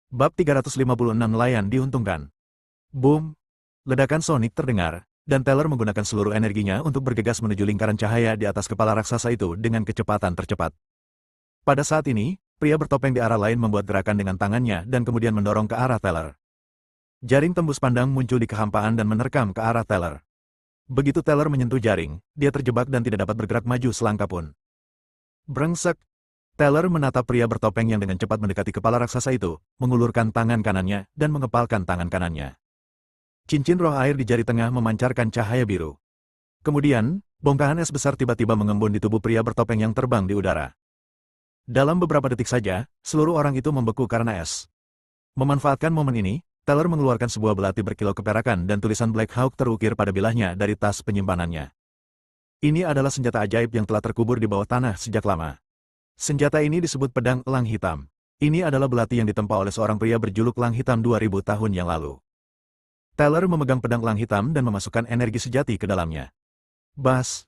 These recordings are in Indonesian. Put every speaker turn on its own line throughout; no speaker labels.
Bab 356 Nelayan diuntungkan. Boom! Ledakan sonik terdengar, dan Teller menggunakan seluruh energinya untuk bergegas menuju lingkaran cahaya di atas kepala raksasa itu dengan kecepatan tercepat. Pada saat ini, pria bertopeng di arah lain membuat gerakan dengan tangannya dan kemudian mendorong ke arah Teller. Jaring tembus pandang muncul di kehampaan dan menerkam ke arah Teller. Begitu Teller menyentuh jaring, dia terjebak dan tidak dapat bergerak maju selangkah pun. Brengsek! Teller menatap pria bertopeng yang dengan cepat mendekati kepala raksasa itu, mengulurkan tangan kanannya, dan mengepalkan tangan kanannya. Cincin roh air di jari tengah memancarkan cahaya biru. Kemudian, bongkahan es besar tiba-tiba mengembun di tubuh pria bertopeng yang terbang di udara. Dalam beberapa detik saja, seluruh orang itu membeku karena es. Memanfaatkan momen ini, Teller mengeluarkan sebuah belati berkilau keperakan dan tulisan Black Hawk terukir pada bilahnya dari tas penyimpanannya. Ini adalah senjata ajaib yang telah terkubur di bawah tanah sejak lama. Senjata ini disebut pedang elang hitam. Ini adalah belati yang ditempa oleh seorang pria berjuluk Elang Hitam 2000 tahun yang lalu. Teller memegang pedang elang hitam dan memasukkan energi sejati ke dalamnya. Bas!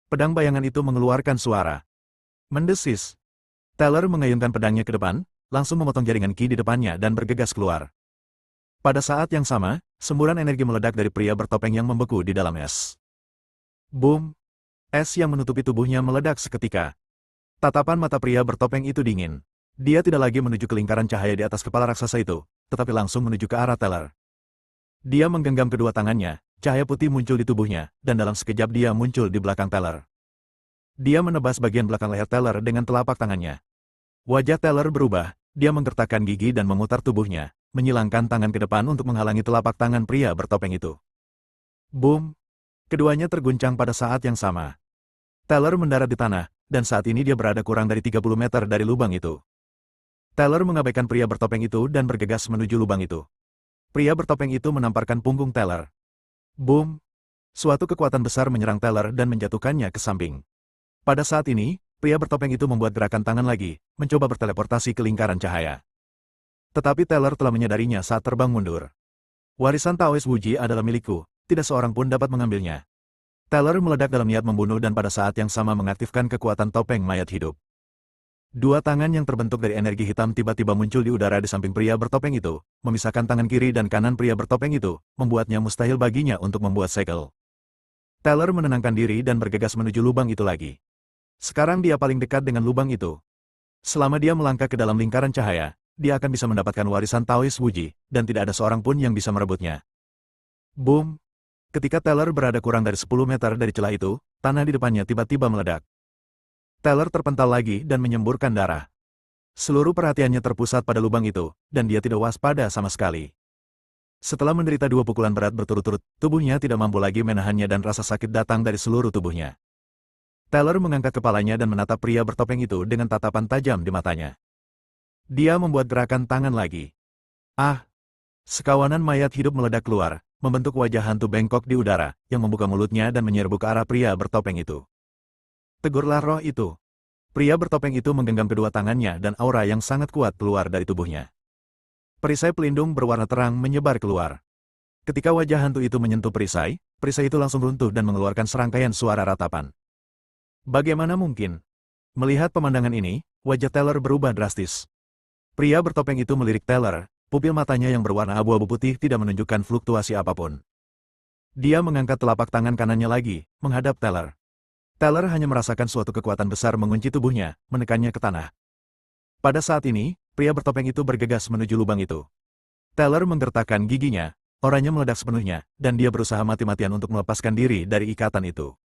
Pedang bayangan itu mengeluarkan suara. Mendesis. Teller mengayunkan pedangnya ke depan, langsung memotong jaringan ki di depannya dan bergegas keluar. Pada saat yang sama, semburan energi meledak dari pria bertopeng yang membeku di dalam es. Boom! Es yang menutupi tubuhnya meledak seketika. Tatapan mata pria bertopeng itu dingin. Dia tidak lagi menuju ke lingkaran cahaya di atas kepala raksasa itu, tetapi langsung menuju ke arah Teller. Dia menggenggam kedua tangannya, cahaya putih muncul di tubuhnya, dan dalam sekejap dia muncul di belakang Teller. Dia menebas bagian belakang leher Teller dengan telapak tangannya. Wajah Teller berubah, dia menggertakkan gigi dan memutar tubuhnya, menyilangkan tangan ke depan untuk menghalangi telapak tangan pria bertopeng itu. Boom! Keduanya terguncang pada saat yang sama. Teller mendarat di tanah, dan saat ini dia berada kurang dari 30 meter dari lubang itu. Teller mengabaikan pria bertopeng itu dan bergegas menuju lubang itu. Pria bertopeng itu menamparkan punggung Teller. Boom! Suatu kekuatan besar menyerang Teller dan menjatuhkannya ke samping. Pada saat ini, pria bertopeng itu membuat gerakan tangan lagi, mencoba berteleportasi ke lingkaran cahaya. Tetapi Teller telah menyadarinya saat terbang mundur. Warisan Taoist Wuji adalah milikku, tidak seorang pun dapat mengambilnya. Teller meledak dalam niat membunuh dan pada saat yang sama mengaktifkan kekuatan topeng mayat hidup. Dua tangan yang terbentuk dari energi hitam tiba-tiba muncul di udara di samping pria bertopeng itu, memisahkan tangan kiri dan kanan pria bertopeng itu, membuatnya mustahil baginya untuk membuat segel. Teller menenangkan diri dan bergegas menuju lubang itu lagi. Sekarang dia paling dekat dengan lubang itu. Selama dia melangkah ke dalam lingkaran cahaya, dia akan bisa mendapatkan warisan Taoist Wuji, dan tidak ada seorang pun yang bisa merebutnya. Boom! Ketika Teller berada kurang dari 10 meter dari celah itu, tanah di depannya tiba-tiba meledak. Teller terpental lagi dan menyemburkan darah. Seluruh perhatiannya terpusat pada lubang itu, dan dia tidak waspada sama sekali. Setelah menderita dua pukulan berat berturut-turut, tubuhnya tidak mampu lagi menahannya dan rasa sakit datang dari seluruh tubuhnya. Teller mengangkat kepalanya dan menatap pria bertopeng itu dengan tatapan tajam di matanya. Dia membuat gerakan tangan lagi. Ah! Sekawanan mayat hidup meledak keluar, membentuk wajah hantu bengkok di udara, yang membuka mulutnya dan menyerbu ke arah pria bertopeng itu. Tegurlah roh itu. Pria bertopeng itu menggenggam kedua tangannya dan aura yang sangat kuat keluar dari tubuhnya. Perisai pelindung berwarna terang menyebar keluar. Ketika wajah hantu itu menyentuh perisai, perisai itu langsung runtuh dan mengeluarkan serangkaian suara ratapan. Bagaimana mungkin? Melihat pemandangan ini, wajah Teller berubah drastis. Pria bertopeng itu melirik Teller. Pupil matanya yang berwarna abu-abu putih tidak menunjukkan fluktuasi apapun. Dia mengangkat telapak tangan kanannya lagi, menghadap Teller. Teller hanya merasakan suatu kekuatan besar mengunci tubuhnya, menekannya ke tanah. Pada saat ini, pria bertopeng itu bergegas menuju lubang itu. Teller menggertakkan giginya, orangnya meledak sepenuhnya, dan dia berusaha mati-matian untuk melepaskan diri dari ikatan itu.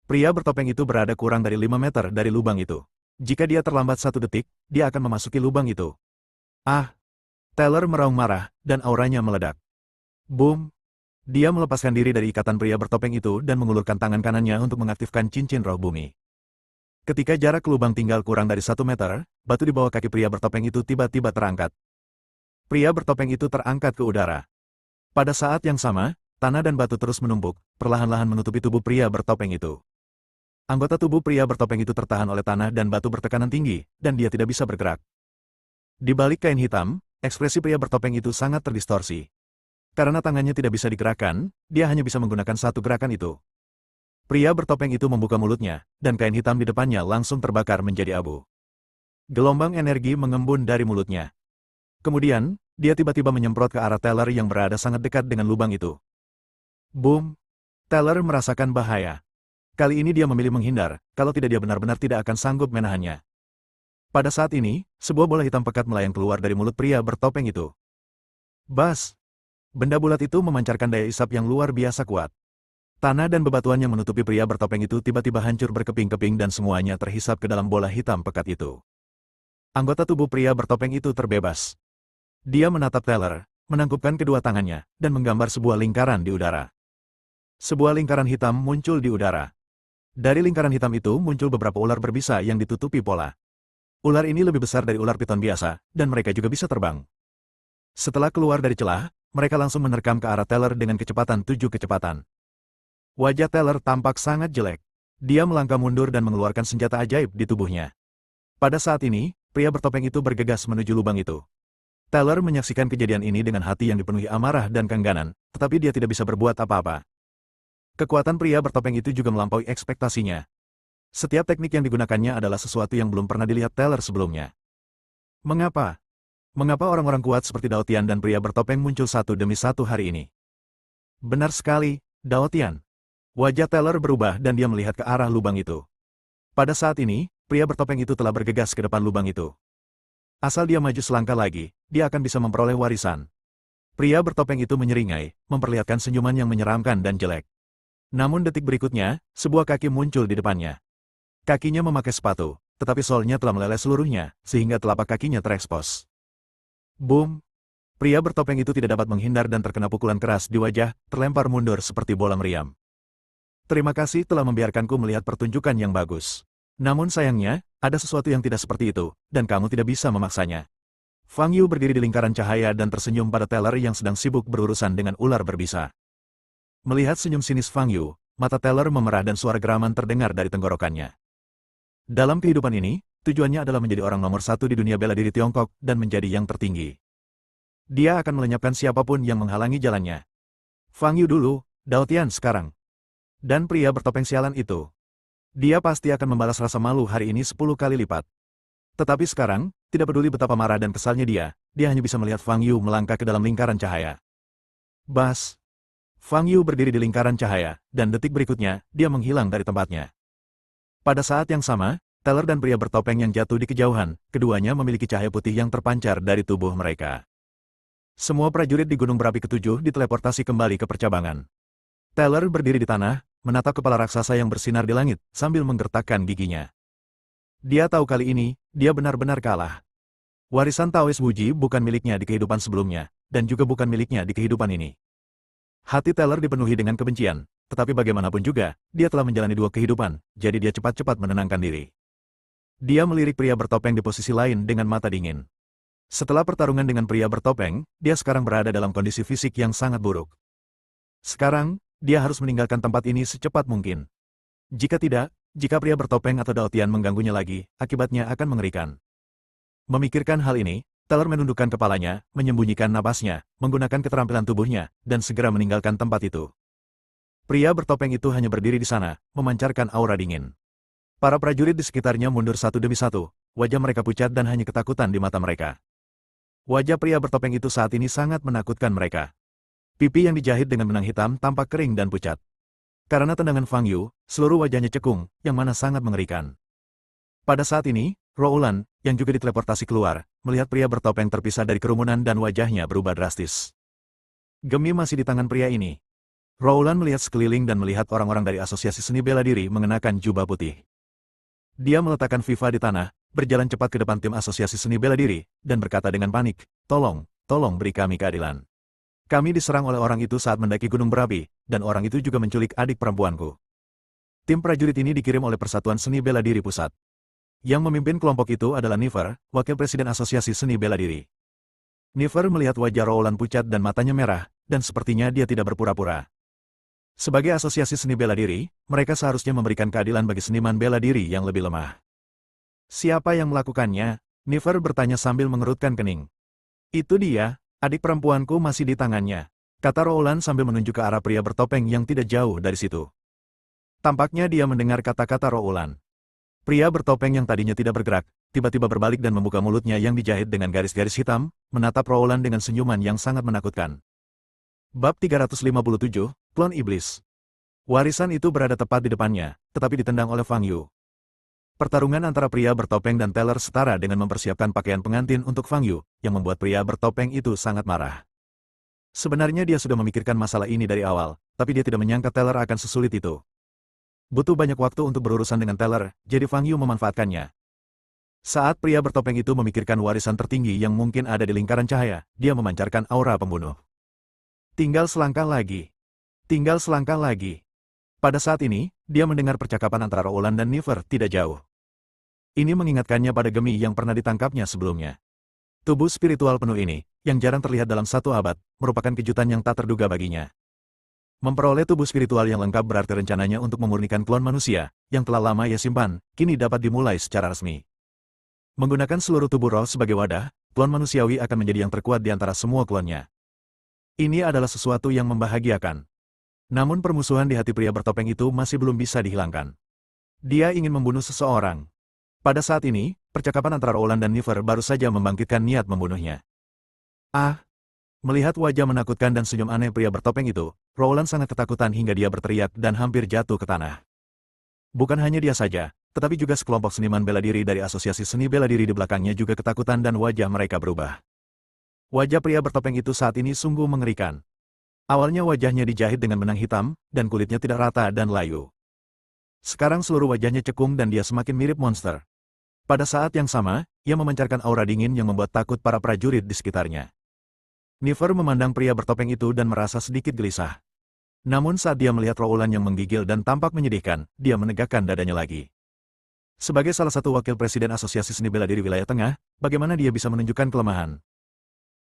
Pria bertopeng itu berada kurang dari 5 meter dari lubang itu. Jika dia terlambat 1 detik, dia akan memasuki lubang itu. Ah! Teller meraung marah, dan auranya meledak. Boom! Dia melepaskan diri dari ikatan pria bertopeng itu dan mengulurkan tangan kanannya untuk mengaktifkan cincin roh bumi. Ketika jarak ke lubang tinggal kurang dari 1 meter, batu di bawah kaki pria bertopeng itu tiba-tiba terangkat. Pria bertopeng itu terangkat ke udara. Pada saat yang sama, tanah dan batu terus menumpuk, perlahan-lahan menutupi tubuh pria bertopeng itu. Anggota tubuh pria bertopeng itu tertahan oleh tanah dan batu bertekanan tinggi, dan dia tidak bisa bergerak. Di balik kain hitam, ekspresi pria bertopeng itu sangat terdistorsi. Karena tangannya tidak bisa digerakkan, dia hanya bisa menggunakan satu gerakan itu. Pria bertopeng itu membuka mulutnya, dan kain hitam di depannya langsung terbakar menjadi abu. Gelombang energi mengembun dari mulutnya. Kemudian, dia tiba-tiba menyemprot ke arah Teller yang berada sangat dekat dengan lubang itu. Boom! Teller merasakan bahaya. Kali ini dia memilih menghindar, kalau tidak dia benar-benar tidak akan sanggup menahannya. Pada saat ini, sebuah bola hitam pekat melayang keluar dari mulut pria bertopeng itu. Bas! Benda bulat itu memancarkan daya isap yang luar biasa kuat. Tanah dan bebatuan yang menutupi pria bertopeng itu tiba-tiba hancur berkeping-keping dan semuanya terhisap ke dalam bola hitam pekat itu. Anggota tubuh pria bertopeng itu terbebas. Dia menatap Teller, menangkupkan kedua tangannya, dan menggambar sebuah lingkaran di udara. Sebuah lingkaran hitam muncul di udara. Dari lingkaran hitam itu muncul beberapa ular berbisa yang ditutupi pola. Ular ini lebih besar dari ular piton biasa, dan mereka juga bisa terbang. Setelah keluar dari celah, mereka langsung menerkam ke arah Teller dengan kecepatan 7 kecepatan. Wajah Teller tampak sangat jelek. Dia melangkah mundur dan mengeluarkan senjata ajaib di tubuhnya. Pada saat ini, pria bertopeng itu bergegas menuju lubang itu. Teller menyaksikan kejadian ini dengan hati yang dipenuhi amarah dan keengganan, tetapi dia tidak bisa berbuat apa-apa. Kekuatan pria bertopeng itu juga melampaui ekspektasinya. Setiap teknik yang digunakannya adalah sesuatu yang belum pernah dilihat Teller sebelumnya. Mengapa? Mengapa orang-orang kuat seperti Dao Tian dan pria bertopeng muncul satu demi satu hari ini? Benar sekali, Dao Tian. Wajah Teller berubah dan dia melihat ke arah lubang itu. Pada saat ini, pria bertopeng itu telah bergegas ke depan lubang itu. Asal dia maju selangkah lagi, dia akan bisa memperoleh warisan. Pria bertopeng itu menyeringai, memperlihatkan senyuman yang menyeramkan dan jelek. Namun detik berikutnya, sebuah kaki muncul di depannya. Kakinya memakai sepatu, tetapi solnya telah meleleh seluruhnya, sehingga telapak kakinya terekspos. Boom! Pria bertopeng itu tidak dapat menghindar dan terkena pukulan keras di wajah, terlempar mundur seperti bola meriam. Terima kasih telah membiarkanku melihat pertunjukan yang bagus. Namun sayangnya, ada sesuatu yang tidak seperti itu, dan kamu tidak bisa memaksanya. Fang Yu berdiri di lingkaran cahaya dan tersenyum pada Teller yang sedang sibuk berurusan dengan ular berbisa. Melihat senyum sinis Fang Yu, mata Teller memerah dan suara geraman terdengar dari tenggorokannya. Dalam kehidupan ini, tujuannya adalah menjadi orang nomor satu di dunia bela diri Tiongkok dan menjadi yang tertinggi. Dia akan melenyapkan siapapun yang menghalangi jalannya. Fang Yu dulu, Dao Tian sekarang. Dan pria bertopeng sialan itu. Dia pasti akan membalas rasa malu hari ini 10 kali lipat. Tetapi sekarang, tidak peduli betapa marah dan kesalnya dia hanya bisa melihat Fang Yu melangkah ke dalam lingkaran cahaya. Bas! Fang Yu berdiri di lingkaran cahaya, dan detik berikutnya, dia menghilang dari tempatnya. Pada saat yang sama, Teller dan pria bertopeng yang jatuh di kejauhan, keduanya memiliki cahaya putih yang terpancar dari tubuh mereka. Semua prajurit di Gunung Berapi Ketujuh diteleportasi kembali ke percabangan. Teller berdiri di tanah, menatap kepala raksasa yang bersinar di langit, sambil menggertakkan giginya. Dia tahu kali ini, dia benar-benar kalah. Warisan Taoist Wuji bukan miliknya di kehidupan sebelumnya, dan juga bukan miliknya di kehidupan ini. Hati Teller dipenuhi dengan kebencian, tetapi bagaimanapun juga, dia telah menjalani dua kehidupan, jadi dia cepat-cepat menenangkan diri. Dia melirik pria bertopeng di posisi lain dengan mata dingin. Setelah pertarungan dengan pria bertopeng, dia sekarang berada dalam kondisi fisik yang sangat buruk. Sekarang, dia harus meninggalkan tempat ini secepat mungkin. Jika tidak, jika pria bertopeng atau Dao Tian mengganggunya lagi, akibatnya akan mengerikan. Memikirkan hal ini, Teller menundukkan kepalanya, menyembunyikan napasnya, menggunakan keterampilan tubuhnya, dan segera meninggalkan tempat itu. Pria bertopeng itu hanya berdiri di sana, memancarkan aura dingin. Para prajurit di sekitarnya mundur satu demi satu, wajah mereka pucat dan hanya ketakutan di mata mereka. Wajah pria bertopeng itu saat ini sangat menakutkan mereka. Pipi yang dijahit dengan benang hitam tampak kering dan pucat. Karena tendangan Fang Yu, seluruh wajahnya cekung, yang mana sangat mengerikan. Pada saat ini, Roulan, yang juga diteleportasi keluar, melihat pria bertopeng terpisah dari kerumunan dan wajahnya berubah drastis. Gemi masih di tangan pria ini. Roulan melihat sekeliling dan melihat orang-orang dari Asosiasi Seni Bela Diri mengenakan jubah putih. Dia meletakkan Viva di tanah, berjalan cepat ke depan tim Asosiasi Seni Bela Diri, dan berkata dengan panik, tolong beri kami keadilan. Kami diserang oleh orang itu saat mendaki gunung berapi, dan orang itu juga menculik adik perempuanku. Tim prajurit ini dikirim oleh Persatuan Seni Bela Diri Pusat. Yang memimpin kelompok itu adalah Nifer, wakil presiden Asosiasi Seni Bela Diri. Nifer melihat wajah Roulan pucat dan matanya merah, dan sepertinya dia tidak berpura-pura. Sebagai Asosiasi Seni Bela Diri, mereka seharusnya memberikan keadilan bagi seniman bela diri yang lebih lemah. Siapa yang melakukannya? Nifer bertanya sambil mengerutkan kening. Itu dia, adik perempuanku masih di tangannya, kata Roulan sambil menunjuk ke arah pria bertopeng yang tidak jauh dari situ. Tampaknya dia mendengar kata-kata Roulan. Pria bertopeng yang tadinya tidak bergerak, tiba-tiba berbalik dan membuka mulutnya yang dijahit dengan garis-garis hitam, menatap Rowland dengan senyuman yang sangat menakutkan. Bab 357, Klon Iblis. Warisan itu berada tepat di depannya, tetapi ditendang oleh Fang Yu. Pertarungan antara pria bertopeng dan teller setara dengan mempersiapkan pakaian pengantin untuk Fang Yu, yang membuat pria bertopeng itu sangat marah. Sebenarnya dia sudah memikirkan masalah ini dari awal, tapi dia tidak menyangka teller akan sesulit itu. Butuh banyak waktu untuk berurusan dengan teller, jadi Fang Yu memanfaatkannya. Saat pria bertopeng itu memikirkan warisan tertinggi yang mungkin ada di lingkaran cahaya, dia memancarkan aura pembunuh. Tinggal selangkah lagi. Tinggal selangkah lagi. Pada saat ini, dia mendengar percakapan antara Rowland dan Nifer tidak jauh. Ini mengingatkannya pada gemi yang pernah ditangkapnya sebelumnya. Tubuh spiritual penuh ini, yang jarang terlihat dalam satu abad, merupakan kejutan yang tak terduga baginya. Memperoleh tubuh spiritual yang lengkap berarti rencananya untuk memurnikan klon manusia, yang telah lama ia simpan, kini dapat dimulai secara resmi. Menggunakan seluruh tubuh roh sebagai wadah, klon manusiawi akan menjadi yang terkuat di antara semua klonnya. Ini adalah sesuatu yang membahagiakan. Namun permusuhan di hati pria bertopeng itu masih belum bisa dihilangkan. Dia ingin membunuh seseorang. Pada saat ini, percakapan antara Rowland dan Nifer baru saja membangkitkan niat membunuhnya. Ah! Melihat wajah menakutkan dan senyum aneh pria bertopeng itu, Rowland sangat ketakutan hingga dia berteriak dan hampir jatuh ke tanah. Bukan hanya dia saja, tetapi juga sekelompok seniman bela diri dari Asosiasi Seni Bela Diri di belakangnya juga ketakutan dan wajah mereka berubah. Wajah pria bertopeng itu saat ini sungguh mengerikan. Awalnya wajahnya dijahit dengan benang hitam, dan kulitnya tidak rata dan layu. Sekarang seluruh wajahnya cekung dan dia semakin mirip monster. Pada saat yang sama, ia memancarkan aura dingin yang membuat takut para prajurit di sekitarnya. Nifer memandang pria bertopeng itu dan merasa sedikit gelisah. Namun saat dia melihat Rowland yang menggigil dan tampak menyedihkan, dia menegakkan dadanya lagi. Sebagai salah satu wakil presiden Asosiasi Seni Bela Diri Wilayah Tengah, bagaimana dia bisa menunjukkan kelemahan?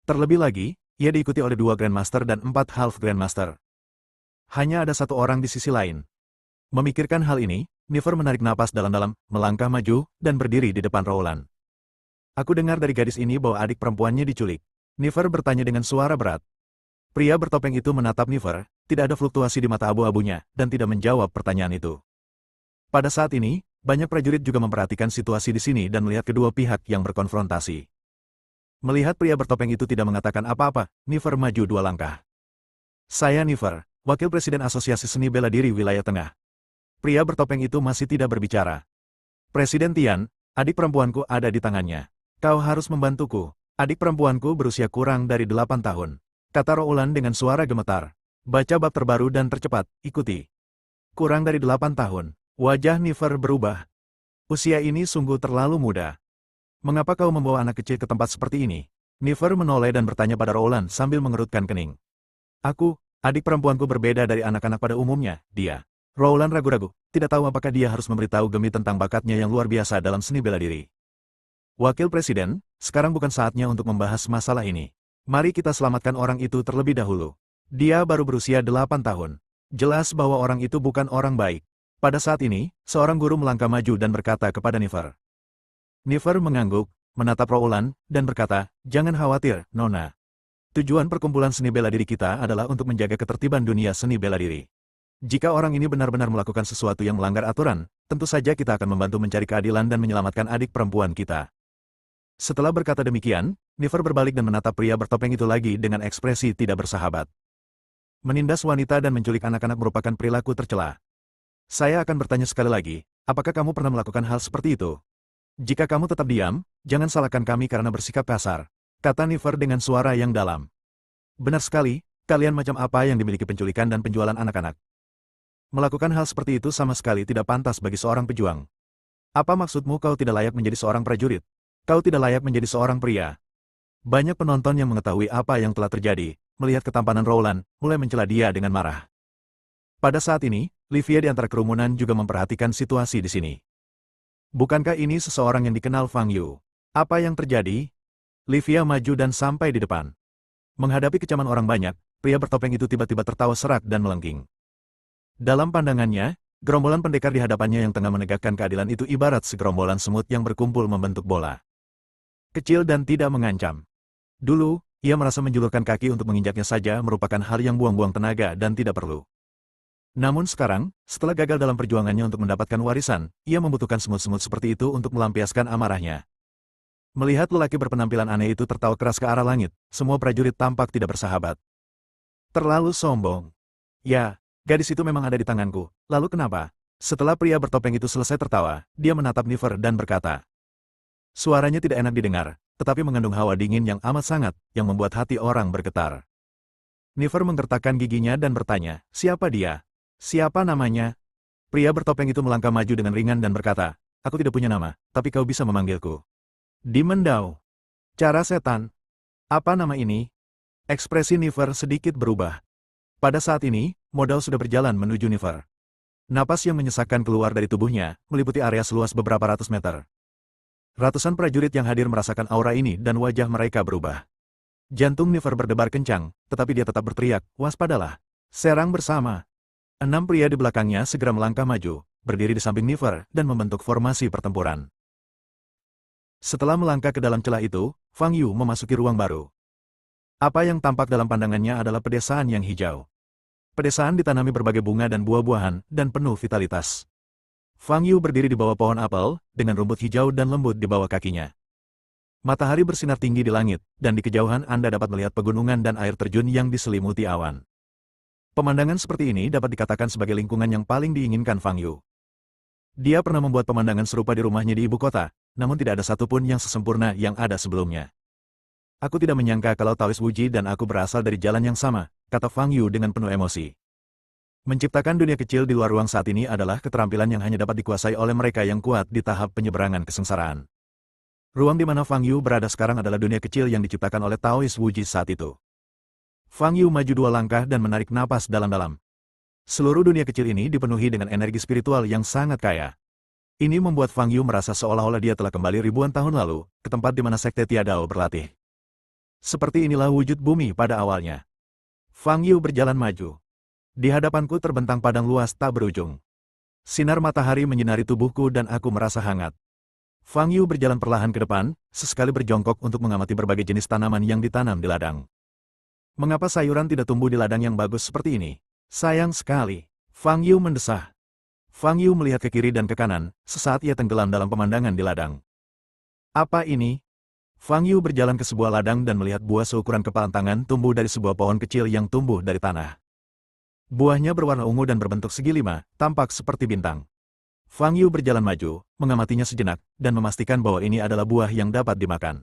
Terlebih lagi, ia diikuti oleh 2 Grandmaster dan 4 Half Grandmaster. Hanya ada satu orang di sisi lain. Memikirkan hal ini, Nifer menarik napas dalam-dalam, melangkah maju, dan berdiri di depan Rowland. Aku dengar dari gadis ini bahwa adik perempuannya diculik. Nifer bertanya dengan suara berat. Pria bertopeng itu menatap Nifer, tidak ada fluktuasi di mata abu-abunya, dan tidak menjawab pertanyaan itu. Pada saat ini, banyak prajurit juga memperhatikan situasi di sini dan melihat kedua pihak yang berkonfrontasi. Melihat pria bertopeng itu tidak mengatakan apa-apa, Nifer maju 2 langkah. Saya Nifer, Wakil Presiden Asosiasi Seni Bela Diri Wilayah Tengah. Pria bertopeng itu masih tidak berbicara. Presiden Tian, adik perempuanku ada di tangannya. Kau harus membantuku. Adik perempuanku berusia kurang dari 8 tahun. Kata Rowland dengan suara gemetar. Baca bab terbaru dan tercepat, ikuti. Kurang dari 8 tahun. Wajah Nifer berubah. Usia ini sungguh terlalu muda. Mengapa kau membawa anak kecil ke tempat seperti ini? Nifer menoleh dan bertanya pada Rowland sambil mengerutkan kening. Adik perempuanku berbeda dari anak-anak pada umumnya, dia. Rowland ragu-ragu, tidak tahu apakah dia harus memberitahu Gemi tentang bakatnya yang luar biasa dalam seni bela diri. Wakil Presiden, sekarang bukan saatnya untuk membahas masalah ini. Mari kita selamatkan orang itu terlebih dahulu. Dia baru berusia 8 tahun. Jelas bahwa orang itu bukan orang baik. Pada saat ini, seorang guru melangkah maju dan berkata kepada Nifer. Nifer mengangguk, menatap Rowland, dan berkata, jangan khawatir, Nona. Tujuan perkumpulan seni bela diri kita adalah untuk menjaga ketertiban dunia seni bela diri. Jika orang ini benar-benar melakukan sesuatu yang melanggar aturan, tentu saja kita akan membantu mencari keadilan dan menyelamatkan adik perempuan kita. Setelah berkata demikian, Nifer berbalik dan menatap pria bertopeng itu lagi dengan ekspresi tidak bersahabat. Menindas wanita dan menculik anak-anak merupakan perilaku tercela. Saya akan bertanya sekali lagi, apakah kamu pernah melakukan hal seperti itu? Jika kamu tetap diam, jangan salahkan kami karena bersikap kasar, kata Nifer dengan suara yang dalam. Benar sekali, kalian macam apa yang dimiliki penculikan dan penjualan anak-anak? Melakukan hal seperti itu sama sekali tidak pantas bagi seorang pejuang. Apa maksudmu kau tidak layak menjadi seorang prajurit? Kau tidak layak menjadi seorang pria. Banyak penonton yang mengetahui apa yang telah terjadi, melihat ketampanan Rowland, mulai mencela dia dengan marah. Pada saat ini, Livia di antara kerumunan juga memperhatikan situasi di sini. Bukankah ini seseorang yang dikenal Fang Yu? Apa yang terjadi? Livia maju dan sampai di depan. Menghadapi kecaman orang banyak, pria bertopeng itu tiba-tiba tertawa serak dan melengking. Dalam pandangannya, gerombolan pendekar di hadapannya yang tengah menegakkan keadilan itu ibarat segerombolan semut yang berkumpul membentuk bola. Kecil dan tidak mengancam. Dulu, ia merasa menjulurkan kaki untuk menginjaknya saja merupakan hal yang buang-buang tenaga dan tidak perlu. Namun sekarang, setelah gagal dalam perjuangannya untuk mendapatkan warisan, ia membutuhkan semut-semut seperti itu untuk melampiaskan amarahnya. Melihat lelaki berpenampilan aneh itu tertawa keras ke arah langit, semua prajurit tampak tidak bersahabat. Terlalu sombong. Ya, gadis itu memang ada di tanganku. Lalu kenapa? Setelah pria bertopeng itu selesai tertawa, dia menatap Nifer dan berkata. Suaranya tidak enak didengar, tetapi mengandung hawa dingin yang amat sangat, yang membuat hati orang bergetar. Nifer menggertakkan giginya dan bertanya, siapa dia? Siapa namanya? Pria bertopeng itu melangkah maju dengan ringan dan berkata, aku tidak punya nama, tapi kau bisa memanggilku. Dimendau. Cara setan. Apa nama ini? Ekspresi Nifer sedikit berubah. Pada saat ini, modal sudah berjalan menuju Nifer. Napas yang menyesakkan keluar dari tubuhnya, meliputi area seluas beberapa ratus meter. Ratusan prajurit yang hadir merasakan aura ini dan wajah mereka berubah. Jantung Nifer berdebar kencang, tetapi dia tetap berteriak, waspadalah. Serang bersama. 6 pria di belakangnya segera melangkah maju, berdiri di samping Nifer, dan membentuk formasi pertempuran. Setelah melangkah ke dalam celah itu, Fang Yu memasuki ruang baru. Apa yang tampak dalam pandangannya adalah pedesaan yang hijau. Pedesaan ditanami berbagai bunga dan buah-buahan, dan penuh vitalitas. Fang Yu berdiri di bawah pohon apel, dengan rumput hijau dan lembut di bawah kakinya. Matahari bersinar tinggi di langit, dan di kejauhan Anda dapat melihat pegunungan dan air terjun yang diselimuti awan. Pemandangan seperti ini dapat dikatakan sebagai lingkungan yang paling diinginkan Fang Yu. Dia pernah membuat pemandangan serupa di rumahnya di ibu kota, namun tidak ada satupun yang sesempurna yang ada sebelumnya. Aku tidak menyangka kalau Taoist Wuji dan aku berasal dari jalan yang sama, kata Fang Yu dengan penuh emosi. Menciptakan dunia kecil di luar ruang saat ini adalah keterampilan yang hanya dapat dikuasai oleh mereka yang kuat di tahap penyeberangan kesengsaraan. Ruang di mana Fang Yu berada sekarang adalah dunia kecil yang diciptakan oleh Taoist Wuji saat itu. Fang Yu maju 2 langkah dan menarik napas dalam-dalam. Seluruh dunia kecil ini dipenuhi dengan energi spiritual yang sangat kaya. Ini membuat Fang Yu merasa seolah-olah dia telah kembali ribuan tahun lalu, ke tempat di mana Sekte Tiadao berlatih. Seperti inilah wujud bumi pada awalnya. Fang Yu berjalan maju. Di hadapanku terbentang padang luas tak berujung. Sinar matahari menyinari tubuhku dan aku merasa hangat. Fang Yu berjalan perlahan ke depan, sesekali berjongkok untuk mengamati berbagai jenis tanaman yang ditanam di ladang. Mengapa sayuran tidak tumbuh di ladang yang bagus seperti ini? Sayang sekali. Fang Yu mendesah. Fang Yu melihat ke kiri dan ke kanan, sesaat ia tenggelam dalam pemandangan di ladang. Apa ini? Fang Yu berjalan ke sebuah ladang dan melihat buah seukuran kepalan tangan tumbuh dari sebuah pohon kecil yang tumbuh dari tanah. Buahnya berwarna ungu dan berbentuk segi 5, tampak seperti bintang. Fang Yu berjalan maju, mengamatinya sejenak, dan memastikan bahwa ini adalah buah yang dapat dimakan.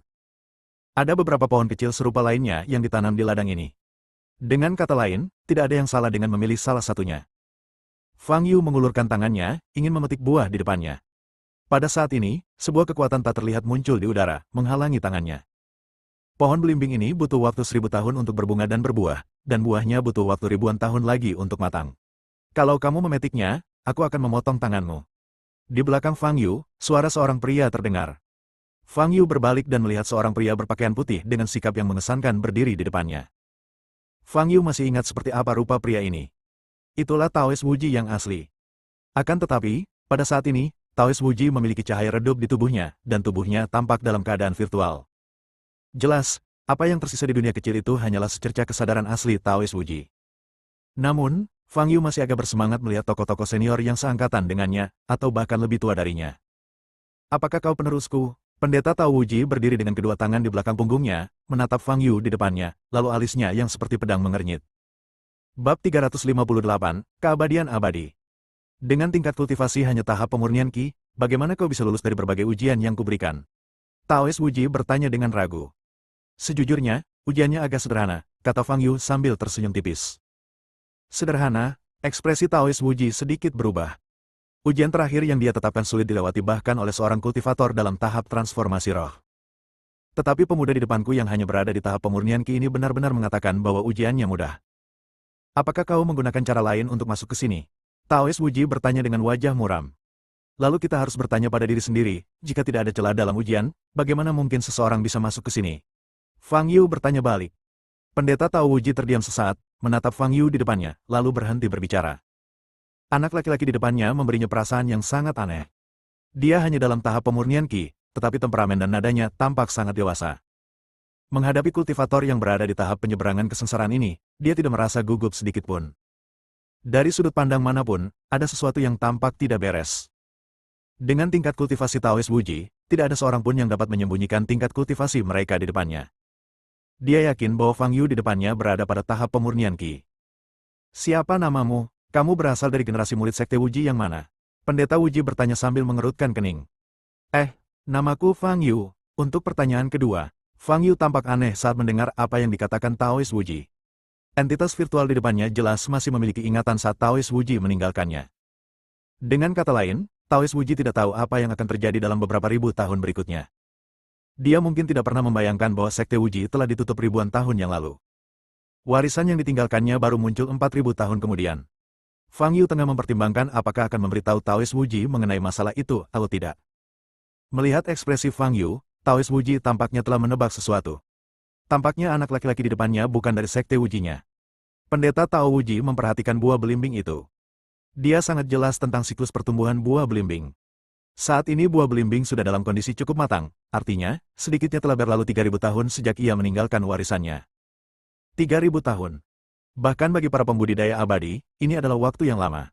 Ada beberapa pohon kecil serupa lainnya yang ditanam di ladang ini. Dengan kata lain, tidak ada yang salah dengan memilih salah satunya. Fang Yu mengulurkan tangannya, ingin memetik buah di depannya. Pada saat ini, sebuah kekuatan tak terlihat muncul di udara, menghalangi tangannya. Pohon belimbing ini butuh waktu 1000 tahun untuk berbunga dan berbuah, dan buahnya butuh waktu ribuan tahun lagi untuk matang. Kalau kamu memetiknya, aku akan memotong tanganmu. Di belakang Fang Yu, suara seorang pria terdengar. Fang Yu berbalik dan melihat seorang pria berpakaian putih dengan sikap yang mengesankan berdiri di depannya. Fang Yu masih ingat seperti apa rupa pria ini. Itulah Taoist Wuji yang asli. Akan tetapi, pada saat ini, Taoist Wuji memiliki cahaya redup di tubuhnya, dan tubuhnya tampak dalam keadaan virtual. Jelas, apa yang tersisa di dunia kecil itu hanyalah secerca kesadaran asli Taoist Wuji. Namun, Fang Yu masih agak bersemangat melihat tokoh-tokoh senior yang seangkatan dengannya, atau bahkan lebih tua darinya. Apakah kau penerusku? Pendeta Tao Wuji berdiri dengan kedua tangan di belakang punggungnya, menatap Fang Yu di depannya, lalu alisnya yang seperti pedang mengernyit. Bab 358, Keabadian Abadi. Dengan tingkat kultivasi hanya tahap pemurnian Qi, bagaimana kau bisa lulus dari berbagai ujian yang kuberikan? Taoist Wuji bertanya dengan ragu. Sejujurnya, ujiannya agak sederhana, kata Fang Yu sambil tersenyum tipis. Sederhana, ekspresi Taoist Wuji sedikit berubah. Ujian terakhir yang dia tetapkan sulit dilewati bahkan oleh seorang kultivator dalam tahap transformasi roh. Tetapi pemuda di depanku yang hanya berada di tahap pemurnian Qi ini benar-benar mengatakan bahwa ujiannya mudah. Apakah kau menggunakan cara lain untuk masuk ke sini? Taoist Wuji bertanya dengan wajah muram. Lalu kita harus bertanya pada diri sendiri, jika tidak ada celah dalam ujian, bagaimana mungkin seseorang bisa masuk ke sini? Fang Yu bertanya balik. Pendeta Tao Wuji terdiam sesaat, menatap Fang Yu di depannya, lalu berhenti berbicara. Anak laki-laki di depannya memberinya perasaan yang sangat aneh. Dia hanya dalam tahap pemurnian Qi, tetapi temperamen dan nadanya tampak sangat dewasa. Menghadapi kultivator yang berada di tahap penyeberangan kesengsaraan ini, dia tidak merasa gugup sedikitpun. Dari sudut pandang manapun, ada sesuatu yang tampak tidak beres. Dengan tingkat kultivasi Taoist Wuji, tidak ada seorang pun yang dapat menyembunyikan tingkat kultivasi mereka di depannya. Dia yakin bahwa Fang Yu di depannya berada pada tahap pemurnian Qi. Siapa namamu? Kamu berasal dari generasi murid Sekte Wuji yang mana? Pendeta Wuji bertanya sambil mengerutkan kening. Namaku Fang Yu. Untuk pertanyaan kedua, Fang Yu tampak aneh saat mendengar apa yang dikatakan Taoist Wuji. Entitas virtual di depannya jelas masih memiliki ingatan saat Taoist Wuji meninggalkannya. Dengan kata lain, Taoist Wuji tidak tahu apa yang akan terjadi dalam beberapa ribu tahun berikutnya. Dia mungkin tidak pernah membayangkan bahwa Sekte Wuji telah ditutup ribuan tahun yang lalu. Warisan yang ditinggalkannya baru muncul 4.000 tahun kemudian. Fang Yu tengah mempertimbangkan apakah akan memberitahu Taoist Wuji mengenai masalah itu atau tidak. Melihat ekspresi Fang Yu, Taoist Wuji tampaknya telah menebak sesuatu. Tampaknya anak laki-laki di depannya bukan dari Sekte Wujinya. Pendeta Tao Wuji memperhatikan buah belimbing itu. Dia sangat jelas tentang siklus pertumbuhan buah belimbing. Saat ini buah belimbing sudah dalam kondisi cukup matang, artinya, sedikitnya telah berlalu 3.000 tahun sejak ia meninggalkan warisannya. 3.000 tahun. Bahkan bagi para pembudidaya abadi, ini adalah waktu yang lama.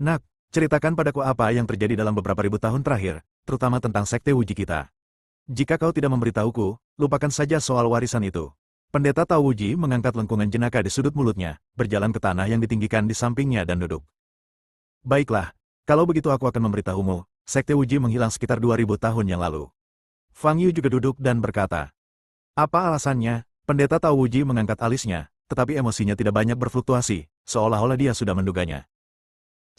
Nak, ceritakan padaku apa yang terjadi dalam beberapa ribu tahun terakhir, terutama tentang Sekte Wuji kita. Jika kau tidak memberitahuku, lupakan saja soal warisan itu. Pendeta Tao Wuji mengangkat lengkungan jenaka di sudut mulutnya, berjalan ke tanah yang ditinggikan di sampingnya dan duduk. Baiklah, kalau begitu aku akan memberitahumu, Sekte Wuji menghilang sekitar 2.000 tahun yang lalu. Fang Yu juga duduk dan berkata. Apa alasannya? Pendeta Tao Wuji mengangkat alisnya, tetapi emosinya tidak banyak berfluktuasi, seolah-olah dia sudah menduganya.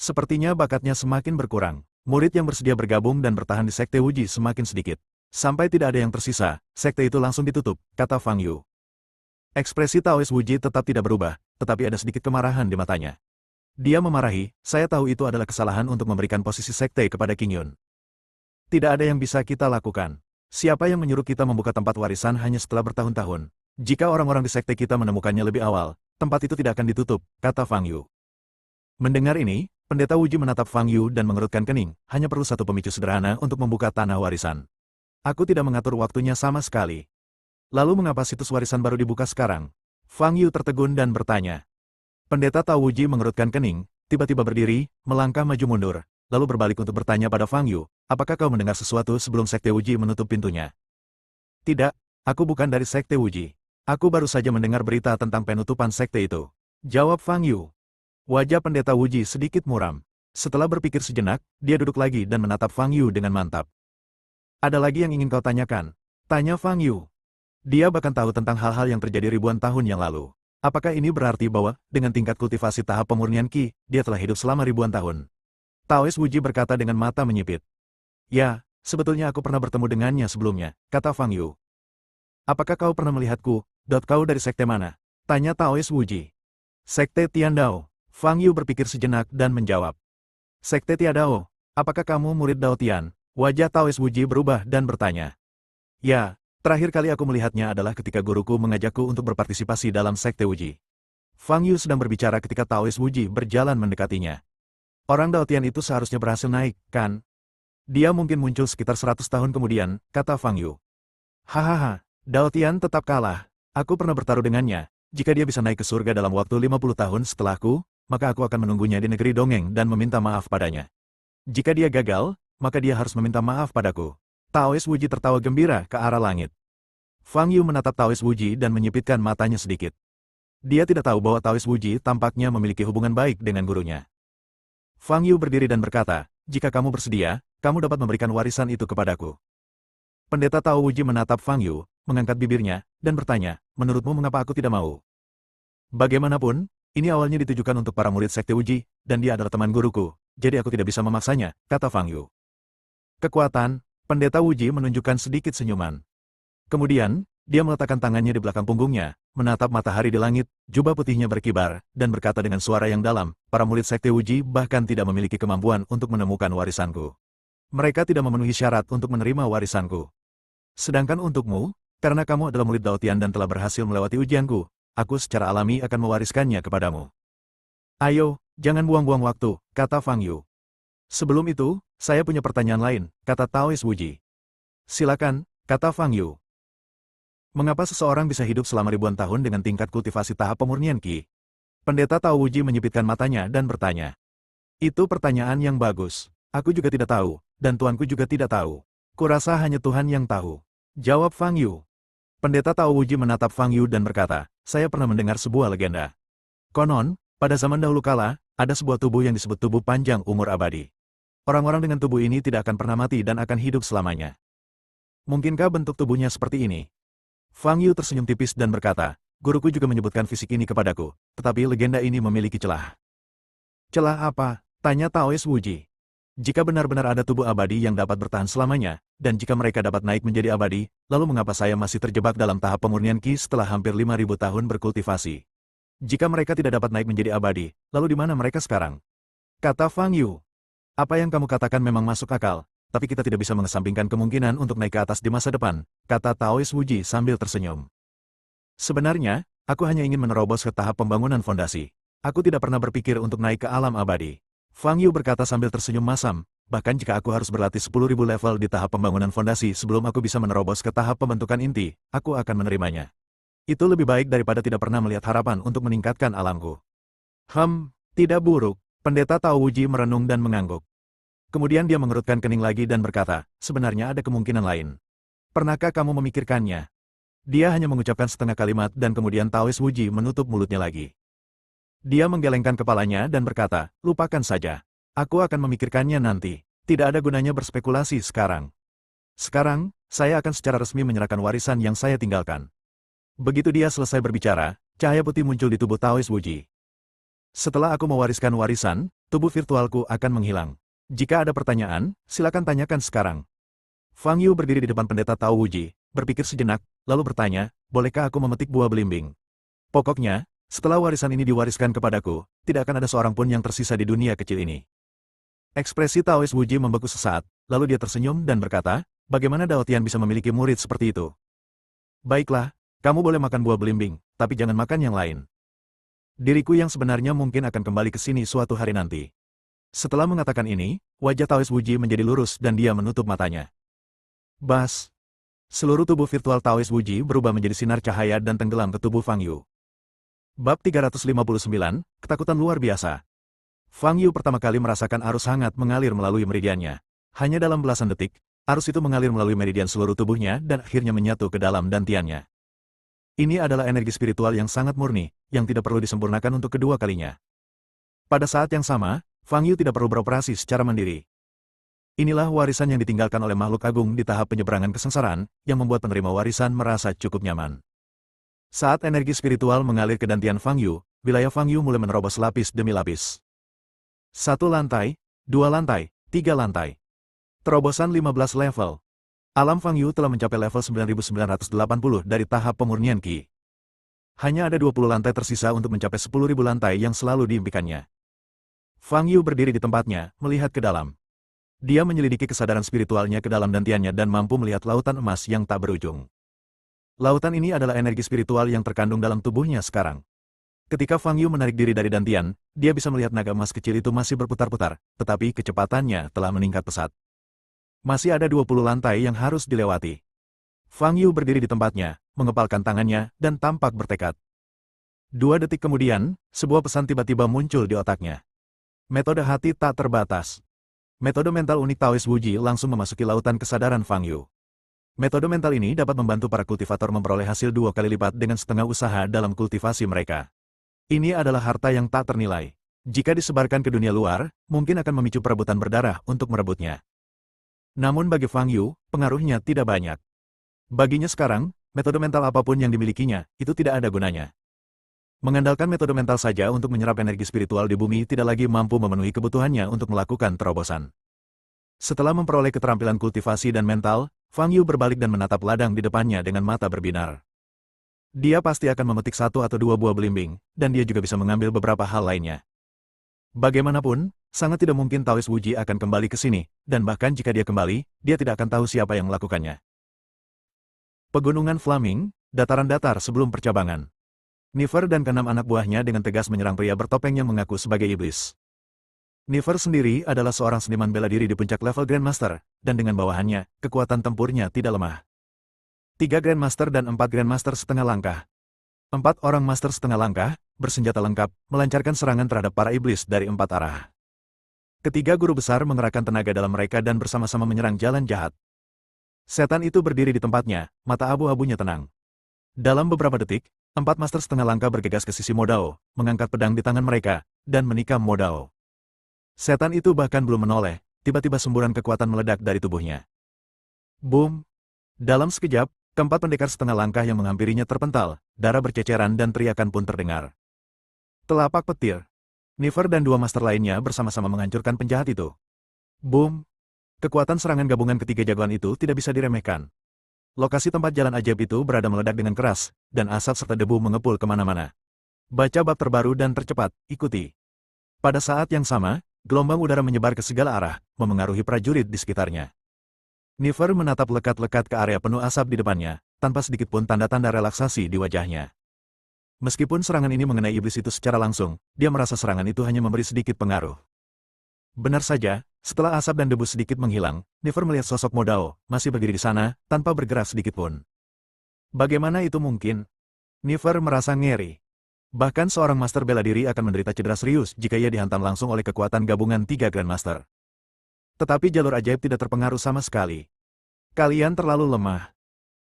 Sepertinya bakatnya semakin berkurang. Murid yang bersedia bergabung dan bertahan di Sekte Wuji semakin sedikit. Sampai tidak ada yang tersisa, sekte itu langsung ditutup, kata Fang Yu. Ekspresi Taoist Wuji tetap tidak berubah, tetapi ada sedikit kemarahan di matanya. Dia memarahi, saya tahu itu adalah kesalahan untuk memberikan posisi sekte kepada King Yun. Tidak ada yang bisa kita lakukan. Siapa yang menyuruh kita membuka tempat warisan hanya setelah bertahun-tahun? Jika orang-orang di sekte kita menemukannya lebih awal, tempat itu tidak akan ditutup, kata Fang Yu. Mendengar ini, pendeta Wuji menatap Fang Yu dan mengerutkan kening, hanya perlu satu pemicu sederhana untuk membuka tanah warisan. Aku tidak mengatur waktunya sama sekali. Lalu mengapa situs warisan baru dibuka sekarang? Fang Yu tertegun dan bertanya. Pendeta Tao Wuji mengerutkan kening, tiba-tiba berdiri, melangkah maju mundur, lalu berbalik untuk bertanya pada Fang Yu, apakah kau mendengar sesuatu sebelum Sekte Wuji menutup pintunya? Tidak, aku bukan dari Sekte Wuji. Aku baru saja mendengar berita tentang penutupan sekte itu. Jawab Fang Yu. Wajah pendeta Wuji sedikit muram. Setelah berpikir sejenak, dia duduk lagi dan menatap Fang Yu dengan mantap. Ada lagi yang ingin kau tanyakan? Tanya Fang Yu. Dia bahkan tahu tentang hal-hal yang terjadi ribuan tahun yang lalu. Apakah ini berarti bahwa, dengan tingkat kultivasi tahap pemurnian Qi, dia telah hidup selama ribuan tahun? Taoist Wuji berkata dengan mata menyipit. Ya, sebetulnya aku pernah bertemu dengannya sebelumnya, kata Fang Yu. Apakah kau pernah melihatku? Kau dari sekte mana? Tanya Taoist Wuji. Sekte Tiandao. Fang Yu berpikir sejenak dan menjawab. Sekte Tiandao, apakah kamu murid Dao Tian? Wajah Taoist Wuji berubah dan bertanya. Ya. Terakhir kali aku melihatnya adalah ketika guruku mengajakku untuk berpartisipasi dalam Sekte Wuji. Fang Yu sedang berbicara ketika Taoist Wuji berjalan mendekatinya. Orang Dao Tian itu seharusnya berhasil naik, kan? Dia mungkin muncul sekitar 100 tahun kemudian, kata Fang Yu. Hahaha, Dao Tian tetap kalah. Aku pernah bertaruh dengannya. Jika dia bisa naik ke surga dalam waktu 50 tahun setelahku, maka aku akan menunggunya di negeri dongeng dan meminta maaf padanya. Jika dia gagal, maka dia harus meminta maaf padaku. Taoist Wuji tertawa gembira ke arah langit. Fang Yu menatap Taoist Wuji dan menyipitkan matanya sedikit. Dia tidak tahu bahwa Taoist Wuji tampaknya memiliki hubungan baik dengan gurunya. Fang Yu berdiri dan berkata, jika kamu bersedia, kamu dapat memberikan warisan itu kepadaku. Pendeta Tao Wuji menatap Fang Yu, mengangkat bibirnya, dan bertanya, menurutmu mengapa aku tidak mau? Bagaimanapun, ini awalnya ditujukan untuk para murid Sekte Wuji, dan dia adalah teman guruku, jadi aku tidak bisa memaksanya, kata Fang Yu. Kekuatan. Pendeta Wuji menunjukkan sedikit senyuman. Kemudian, dia meletakkan tangannya di belakang punggungnya, menatap matahari di langit, jubah putihnya berkibar, dan berkata dengan suara yang dalam, para murid Sekte Wuji bahkan tidak memiliki kemampuan untuk menemukan warisanku. Mereka tidak memenuhi syarat untuk menerima warisanku. Sedangkan untukmu, karena kamu adalah murid Dao Tian dan telah berhasil melewati ujianku, aku secara alami akan mewariskannya kepadamu. Ayo, jangan buang-buang waktu, kata Fang Yu. Sebelum itu, saya punya pertanyaan lain, kata Taoist Wuji. Silakan, kata Fang Yu. Mengapa seseorang bisa hidup selama ribuan tahun dengan tingkat kultivasi tahap pemurnian Qi? Pendeta Tao Wuji menyipitkan matanya dan bertanya. Itu pertanyaan yang bagus. Aku juga tidak tahu, dan tuanku juga tidak tahu. Kurasa hanya Tuhan yang tahu. Jawab Fang Yu. Pendeta Tao Wuji menatap Fang Yu dan berkata, saya pernah mendengar sebuah legenda. Konon, pada zaman dahulu kala, ada sebuah tubuh yang disebut tubuh panjang umur abadi. Orang-orang dengan tubuh ini tidak akan pernah mati dan akan hidup selamanya. Mungkinkah bentuk tubuhnya seperti ini? Fang Yu tersenyum tipis dan berkata, guruku juga menyebutkan fisik ini kepadaku, tetapi legenda ini memiliki celah. Celah apa? Tanya Taois Wuji. Jika benar-benar ada tubuh abadi yang dapat bertahan selamanya, dan jika mereka dapat naik menjadi abadi, lalu mengapa saya masih terjebak dalam tahap pemurnian Qi setelah hampir 5.000 tahun berkultivasi? Jika mereka tidak dapat naik menjadi abadi, lalu di mana mereka sekarang? Kata Fang Yu. Apa yang kamu katakan memang masuk akal, tapi kita tidak bisa mengesampingkan kemungkinan untuk naik ke atas di masa depan, kata Taois Wuji sambil tersenyum. Sebenarnya, aku hanya ingin menerobos ke tahap pembangunan fondasi. Aku tidak pernah berpikir untuk naik ke alam abadi. Fang Yu berkata sambil tersenyum masam, bahkan jika aku harus berlatih 10.000 level di tahap pembangunan fondasi sebelum aku bisa menerobos ke tahap pembentukan inti, aku akan menerimanya. Itu lebih baik daripada tidak pernah melihat harapan untuk meningkatkan alamku. Tidak buruk. Pendeta Tao Wuji merenung dan mengangguk. Kemudian dia mengerutkan kening lagi dan berkata, sebenarnya ada kemungkinan lain. Pernahkah kamu memikirkannya? Dia hanya mengucapkan setengah kalimat dan kemudian Taois Wuji menutup mulutnya lagi. Dia menggelengkan kepalanya dan berkata, lupakan saja. Aku akan memikirkannya nanti. Tidak ada gunanya berspekulasi sekarang. Sekarang, saya akan secara resmi menyerahkan warisan yang saya tinggalkan. Begitu dia selesai berbicara, cahaya putih muncul di tubuh Taois Wuji. Setelah aku mewariskan warisan, tubuh virtualku akan menghilang. Jika ada pertanyaan, silakan tanyakan sekarang. Fang Yu berdiri di depan pendeta Tao Wuji, berpikir sejenak, lalu bertanya, bolehkah aku memetik buah belimbing? Pokoknya, setelah warisan ini diwariskan kepadaku, tidak akan ada seorang pun yang tersisa di dunia kecil ini. Ekspresi Taois Wuji membeku sesaat, lalu dia tersenyum dan berkata, bagaimana Dao Tian bisa memiliki murid seperti itu? Baiklah. Kamu boleh makan buah belimbing, tapi jangan makan yang lain. Diriku yang sebenarnya mungkin akan kembali ke sini suatu hari nanti. Setelah mengatakan ini, wajah Taois Wuji menjadi lurus dan dia menutup matanya. Bas! Seluruh tubuh virtual Taois Wuji berubah menjadi sinar cahaya dan tenggelam ke tubuh Fang Yu. Bab 359, Ketakutan Luar Biasa. Fang Yu pertama kali merasakan arus hangat mengalir melalui meridiannya. Hanya dalam belasan detik, arus itu mengalir melalui meridian seluruh tubuhnya dan akhirnya menyatu ke dalam dantiannya. Ini adalah energi spiritual yang sangat murni, yang tidak perlu disempurnakan untuk kedua kalinya. Pada saat yang sama, Fang Yu tidak perlu beroperasi secara mandiri. Inilah warisan yang ditinggalkan oleh makhluk agung di tahap penyeberangan kesengsaraan, yang membuat penerima warisan merasa cukup nyaman. Saat energi spiritual mengalir ke dantian Fang Yu, wilayah Fang Yu mulai menerobos lapis demi lapis. 1 lantai, 2 lantai, 3 lantai. Terobosan 15 level. Alam Fang Yu telah mencapai level 9.980 dari tahap pemurnian Qi. Hanya ada 20 lantai tersisa untuk mencapai 10.000 lantai yang selalu diimpikannya. Fang Yu berdiri di tempatnya, melihat ke dalam. Dia menyelidiki kesadaran spiritualnya ke dalam dantiannya dan mampu melihat lautan emas yang tak berujung. Lautan ini adalah energi spiritual yang terkandung dalam tubuhnya sekarang. Ketika Fang Yu menarik diri dari dantian, dia bisa melihat naga emas kecil itu masih berputar-putar, tetapi kecepatannya telah meningkat pesat. Masih ada 20 lantai yang harus dilewati. Fang Yu berdiri di tempatnya, mengepalkan tangannya, dan tampak bertekad. 2 detik kemudian, sebuah pesan tiba-tiba muncul di otaknya. Metode hati tak terbatas. Metode mental unik Taois Wuji langsung memasuki lautan kesadaran Fang Yu. Metode mental ini dapat membantu para kultivator memperoleh hasil 2 kali lipat dengan setengah usaha dalam kultivasi mereka. Ini adalah harta yang tak ternilai. Jika disebarkan ke dunia luar, mungkin akan memicu perebutan berdarah untuk merebutnya. Namun bagi Fang Yu, pengaruhnya tidak banyak. Baginya sekarang, metode mental apapun yang dimilikinya, itu tidak ada gunanya. Mengandalkan metode mental saja untuk menyerap energi spiritual di bumi tidak lagi mampu memenuhi kebutuhannya untuk melakukan terobosan. Setelah memperoleh keterampilan kultivasi dan mental, Fang Yu berbalik dan menatap ladang di depannya dengan mata berbinar. Dia pasti akan memetik 1 atau 2 buah belimbing, dan dia juga bisa mengambil beberapa hal lainnya. Bagaimanapun, sangat tidak mungkin Taois Wuji akan kembali ke sini, dan bahkan jika dia kembali, dia tidak akan tahu siapa yang melakukannya. Pegunungan Flaming, dataran datar sebelum percabangan. Nifer dan ke-6 anak buahnya dengan tegas menyerang pria bertopeng yang mengaku sebagai iblis. Nifer sendiri adalah seorang seniman bela diri di puncak level Grandmaster, dan dengan bawahannya, kekuatan tempurnya tidak lemah. 3 Grandmaster dan 4 Grandmaster setengah langkah. 4 orang Master setengah langkah, bersenjata lengkap, melancarkan serangan terhadap para iblis dari 4 arah. Ketiga guru besar mengerahkan tenaga dalam mereka dan bersama-sama menyerang jalan jahat. Setan itu berdiri di tempatnya, mata abu-abunya tenang. Dalam beberapa detik, 4 master setengah langkah bergegas ke sisi Modao, mengangkat pedang di tangan mereka, dan menikam Modao. Setan itu bahkan belum menoleh, tiba-tiba semburan kekuatan meledak dari tubuhnya. Boom! Dalam sekejap, keempat pendekar setengah langkah yang menghampirinya terpental, darah berceceran dan teriakan pun terdengar. Telapak petir. Nifer dan 2 master lainnya bersama-sama menghancurkan penjahat itu. Boom! Kekuatan serangan gabungan ketiga jagoan itu tidak bisa diremehkan. Lokasi tempat jalan ajaib itu berada meledak dengan keras, dan asap serta debu mengepul kemana-mana. Baca bab terbaru dan tercepat, ikuti. Pada saat yang sama, gelombang udara menyebar ke segala arah, memengaruhi prajurit di sekitarnya. Nifer menatap lekat-lekat ke area penuh asap di depannya, tanpa sedikit pun tanda-tanda relaksasi di wajahnya. Meskipun serangan ini mengenai iblis itu secara langsung, dia merasa serangan itu hanya memberi sedikit pengaruh. Benar saja, setelah asap dan debu sedikit menghilang, Nifer melihat sosok Modao, masih berdiri di sana, tanpa bergerak sedikit pun. Bagaimana itu mungkin? Nifer merasa ngeri. Bahkan seorang master bela diri akan menderita cedera serius jika ia dihantam langsung oleh kekuatan gabungan 3 Grandmaster. Tetapi jalur ajaib tidak terpengaruh sama sekali. Kalian terlalu lemah.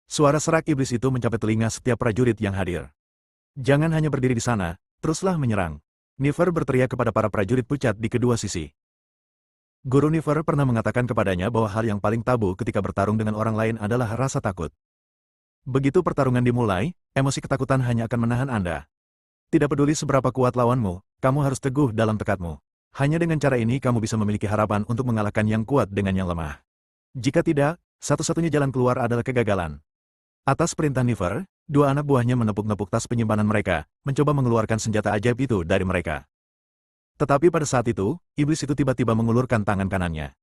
Suara serak iblis itu mencapai telinga setiap prajurit yang hadir. Jangan hanya berdiri di sana, teruslah menyerang. Nifer berteriak kepada para prajurit pucat di kedua sisi. Guru Nifer pernah mengatakan kepadanya bahwa hal yang paling tabu ketika bertarung dengan orang lain adalah rasa takut. Begitu pertarungan dimulai, emosi ketakutan hanya akan menahan Anda. Tidak peduli seberapa kuat lawanmu, kamu harus teguh dalam tekadmu. Hanya dengan cara ini kamu bisa memiliki harapan untuk mengalahkan yang kuat dengan yang lemah. Jika tidak, satu-satunya jalan keluar adalah kegagalan. Atas perintah Nifer, 2 anak buahnya menepuk-nepuk tas penyimpanan mereka, mencoba mengeluarkan senjata ajaib itu dari mereka. Tetapi pada saat itu, iblis itu tiba-tiba mengulurkan tangan kanannya.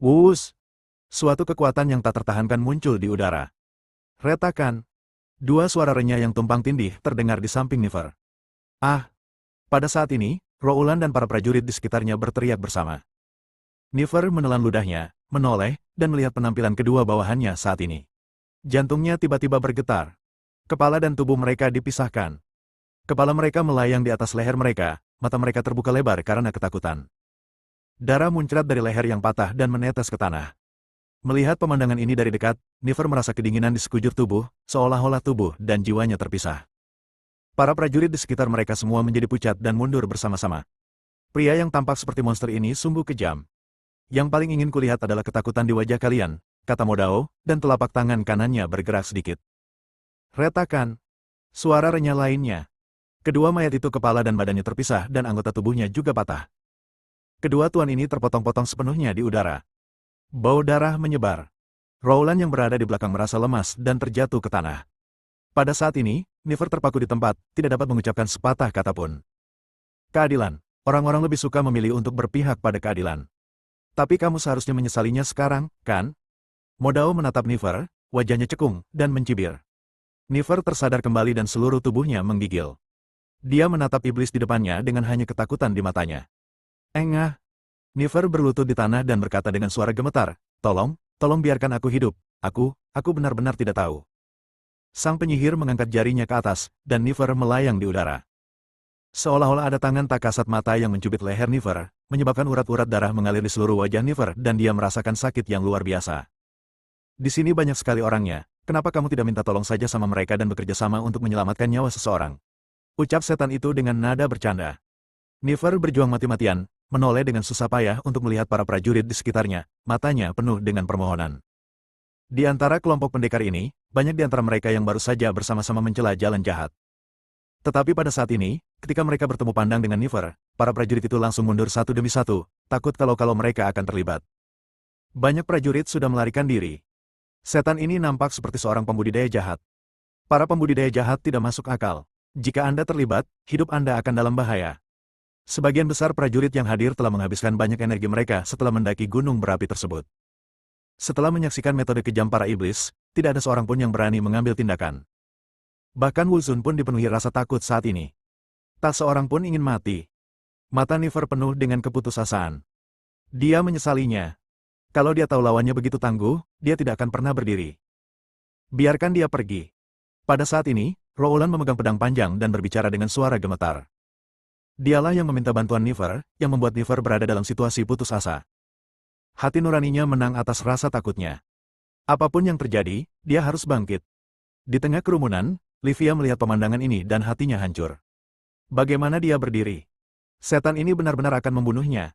Wuss! Suatu kekuatan yang tak tertahankan muncul di udara. Retakan! 2 suara renyah yang tumpang tindih terdengar di samping Nifer. Ah! Pada saat ini, Roulan dan para prajurit di sekitarnya berteriak bersama. Nifer menelan ludahnya, menoleh, dan melihat penampilan kedua bawahannya saat ini. Jantungnya tiba-tiba bergetar. Kepala dan tubuh mereka dipisahkan. Kepala mereka melayang di atas leher mereka, mata mereka terbuka lebar karena ketakutan. Darah muncrat dari leher yang patah dan menetes ke tanah. Melihat pemandangan ini dari dekat, Nifer merasa kedinginan di sekujur tubuh, seolah-olah tubuh dan jiwanya terpisah. Para prajurit di sekitar mereka semua menjadi pucat dan mundur bersama-sama. Pria yang tampak seperti monster ini sungguh kejam. Yang paling ingin kulihat adalah ketakutan di wajah kalian, kata Modao, dan telapak tangan kanannya bergerak sedikit. Retakan! Suara renyah lainnya. Kedua mayat itu kepala dan badannya terpisah dan anggota tubuhnya juga patah. Kedua tuan ini terpotong-potong sepenuhnya di udara. Bau darah menyebar. Roulan yang berada di belakang merasa lemas dan terjatuh ke tanah. Pada saat ini, Nifer terpaku di tempat, tidak dapat mengucapkan sepatah kata pun. Keadilan. Orang-orang lebih suka memilih untuk berpihak pada keadilan. Tapi kamu seharusnya menyesalinya sekarang, kan? Modao menatap Nifer, wajahnya cekung dan mencibir. Nifer tersadar kembali dan seluruh tubuhnya menggigil. Dia menatap iblis di depannya dengan hanya ketakutan di matanya. Engah! Nifer berlutut di tanah dan berkata dengan suara gemetar, tolong biarkan aku hidup, aku benar-benar tidak tahu. Sang penyihir mengangkat jarinya ke atas, dan Nifer melayang di udara. Seolah-olah ada tangan tak kasat mata yang mencubit leher Nifer, menyebabkan urat-urat darah mengalir di seluruh wajah Nifer dan dia merasakan sakit yang luar biasa. Di sini banyak sekali orangnya, kenapa kamu tidak minta tolong saja sama mereka dan bekerja sama untuk menyelamatkan nyawa seseorang? Ucap setan itu dengan nada bercanda. Nifer berjuang mati-matian, menoleh dengan susah payah untuk melihat para prajurit di sekitarnya, matanya penuh dengan permohonan. Di antara kelompok pendekar ini, banyak di antara mereka yang baru saja bersama-sama mencela jalan jahat. Tetapi pada saat ini, ketika mereka bertemu pandang dengan Nifer, para prajurit itu langsung mundur satu demi satu, takut kalau mereka akan terlibat. Banyak prajurit sudah melarikan diri. Setan ini nampak seperti seorang pembudidaya jahat. Para pembudidaya jahat tidak masuk akal. Jika Anda terlibat, hidup Anda akan dalam bahaya. Sebagian besar prajurit yang hadir telah menghabiskan banyak energi mereka setelah mendaki gunung berapi tersebut. Setelah menyaksikan metode kejam para iblis, tidak ada seorang pun yang berani mengambil tindakan. Bahkan Wuzun pun dipenuhi rasa takut saat ini. Tak seorang pun ingin mati. Mata Nifer penuh dengan keputusasaan. Dia menyesalinya. Kalau dia tahu lawannya begitu tangguh, dia tidak akan pernah berdiri. Biarkan dia pergi. Pada saat ini, Roulan memegang pedang panjang dan berbicara dengan suara gemetar. Dialah yang meminta bantuan Nifer, yang membuat Nifer berada dalam situasi putus asa. Hati nuraninya menang atas rasa takutnya. Apapun yang terjadi, dia harus bangkit. Di tengah kerumunan, Livia melihat pemandangan ini dan hatinya hancur. Bagaimana dia berdiri? Setan ini benar-benar akan membunuhnya.